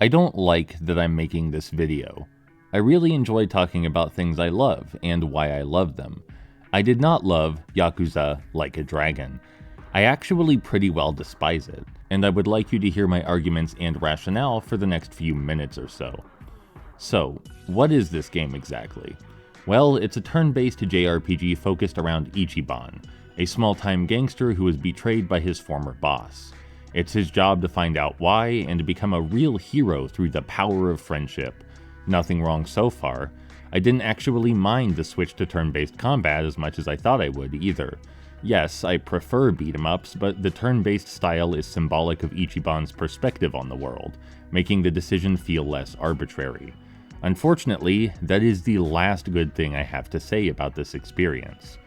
I don't like that I'm making this video. I really enjoy talking about things I love and why I love them. I did not love Yakuza Like a Dragon. I actually pretty well despise it, and I would like you to hear my arguments and rationale for the next few minutes or so. So, what is this game exactly? Well, it's a turn-based JRPG focused around Ichiban, a small-time gangster who is betrayed by his former boss. It's his job to find out why and to become a real hero through the power of friendship. Nothing wrong so far. I didn't actually mind the switch to turn-based combat as much as I thought I would either. Yes, I prefer beat-em-ups, but the turn-based style is symbolic of Ichiban's perspective on the world, making the decision feel less arbitrary. Unfortunately, that is the last good thing I have to say about this experience.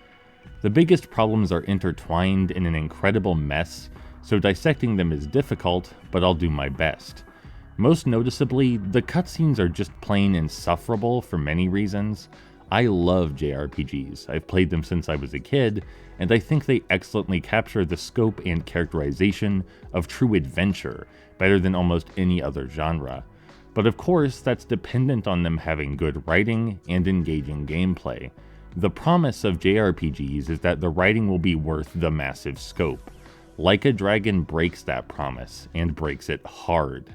The biggest problems are intertwined in an incredible mess, so dissecting them is difficult, but I'll do my best. Most noticeably, the cutscenes are just plain insufferable for many reasons. I love JRPGs, I've played them since I was a kid, and I think they excellently capture the scope and characterization of true adventure better than almost any other genre. But of course, that's dependent on them having good writing and engaging gameplay. The promise of JRPGs is that the writing will be worth the massive scope. Like a Dragon breaks that promise, and breaks it hard.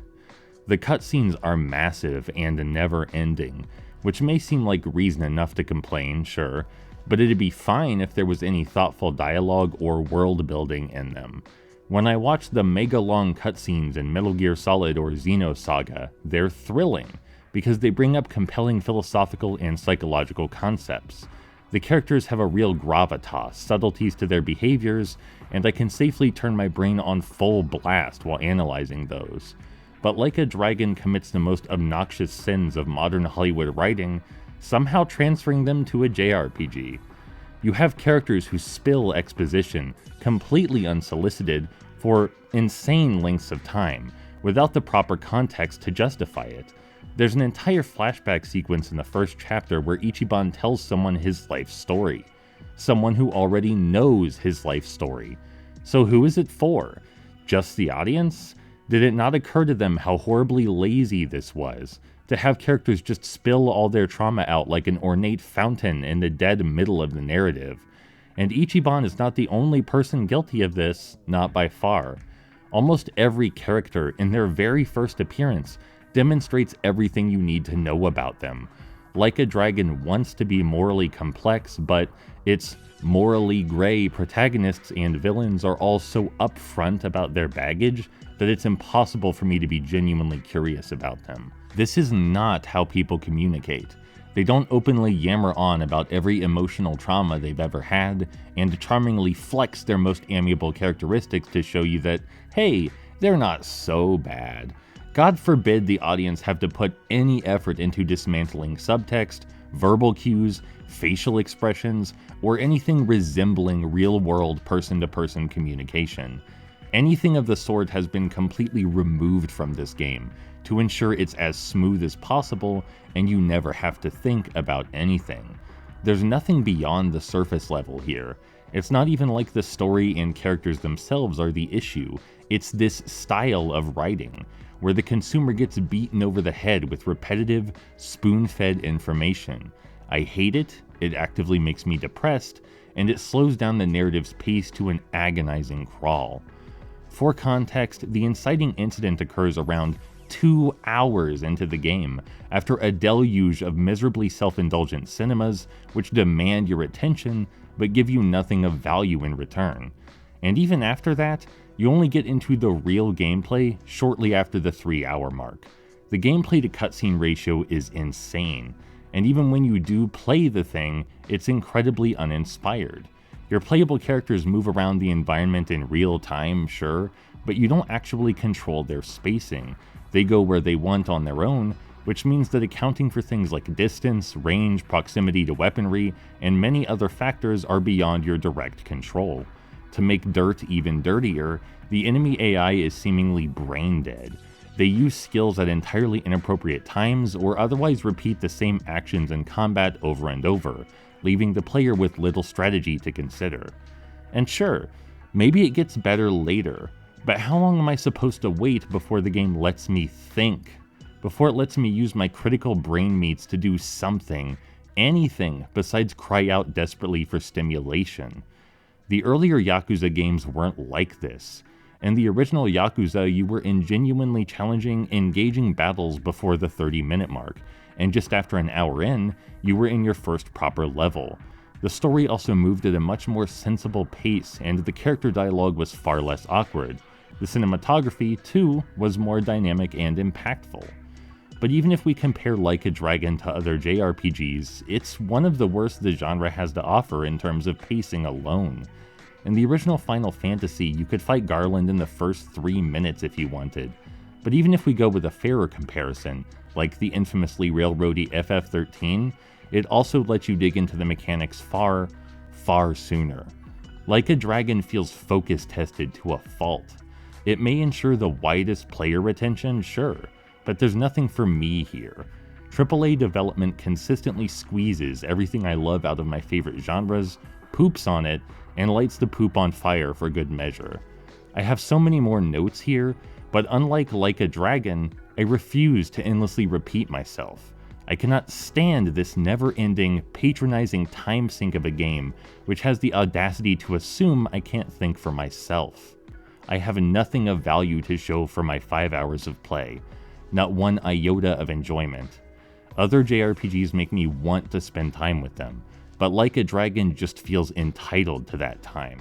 The cutscenes are massive and never-ending, which may seem like reason enough to complain, sure, but it'd be fine if there was any thoughtful dialogue or world building in them. When I watch the mega-long cutscenes in Metal Gear Solid or Xenosaga, they're thrilling, because they bring up compelling philosophical and psychological concepts. The characters have a real gravitas, subtleties to their behaviors, and I can safely turn my brain on full blast while analyzing those. But Like a Dragon commits the most obnoxious sins of modern Hollywood writing, somehow transferring them to a JRPG. You have characters who spill exposition, completely unsolicited, for insane lengths of time, without the proper context to justify it. There's an entire flashback sequence in the first chapter where Ichiban tells someone his life story. Someone who already knows his life story. So who is it for? Just the audience? Did it not occur to them how horribly lazy this was? To have characters just spill all their trauma out like an ornate fountain in the dead middle of the narrative. And Ichiban is not the only person guilty of this, not by far. Almost every character in their very first appearance demonstrates everything you need to know about them. Like a Dragon wants to be morally complex, but its morally gray protagonists and villains are all so upfront about their baggage that it's impossible for me to be genuinely curious about them. This is not how people communicate. They don't openly yammer on about every emotional trauma they've ever had, and charmingly flex their most amiable characteristics to show you that, hey, they're not so bad. God forbid the audience have to put any effort into dismantling subtext, verbal cues, facial expressions, or anything resembling real-world person-to-person communication. Anything of the sort has been completely removed from this game to ensure it's as smooth as possible and you never have to think about anything. There's nothing beyond the surface level here. It's not even like the story and characters themselves are the issue. It's this style of writing, where the consumer gets beaten over the head with repetitive, spoon-fed information. I hate it actively makes me depressed, and it slows down the narrative's pace to an agonizing crawl. For context, the inciting incident occurs around 2 hours into the game, after a deluge of miserably self-indulgent cinemas which demand your attention but give you nothing of value in return. And even after that, you only get into the real gameplay shortly after the 3-hour mark. The gameplay to cutscene ratio is insane, and even when you do play the thing, it's incredibly uninspired. Your playable characters move around the environment in real time, sure, but you don't actually control their spacing. They go where they want on their own, which means that accounting for things like distance, range, proximity to weaponry, and many other factors are beyond your direct control. To make dirt even dirtier, the enemy AI is seemingly brain dead. They use skills at entirely inappropriate times or otherwise repeat the same actions in combat over and over, leaving the player with little strategy to consider. And sure, maybe it gets better later, but how long am I supposed to wait before the game lets me think? before it lets me use my critical brain meats to do something, anything, besides cry out desperately for stimulation. The earlier Yakuza games weren't like this. In the original Yakuza, you were in genuinely challenging, engaging battles before the 30-minute mark, and just after an hour in, you were in your first proper level. The story also moved at a much more sensible pace, and the character dialogue was far less awkward. The cinematography, too, was more dynamic and impactful. But even if we compare Like a Dragon to other JRPGs, it's one of the worst the genre has to offer in terms of pacing alone. In the original Final Fantasy, you could fight Garland in the first 3 minutes if you wanted. But even if we go with a fairer comparison, like the infamously railroady FF13, it also lets you dig into the mechanics far, far sooner. Like a Dragon feels focus tested to a fault. It may ensure the widest player retention, sure, but there's nothing for me here. AAA development consistently squeezes everything I love out of my favorite genres, poops on it, and lights the poop on fire for good measure. I have so many more notes here, but unlike Like a Dragon, I refuse to endlessly repeat myself. I cannot stand this never-ending, patronizing time sink of a game, which has the audacity to assume I can't think for myself. I have nothing of value to show for my 5 hours of play, not one iota of enjoyment. Other JRPGs make me want to spend time with them, but Like a Dragon just feels entitled to that time.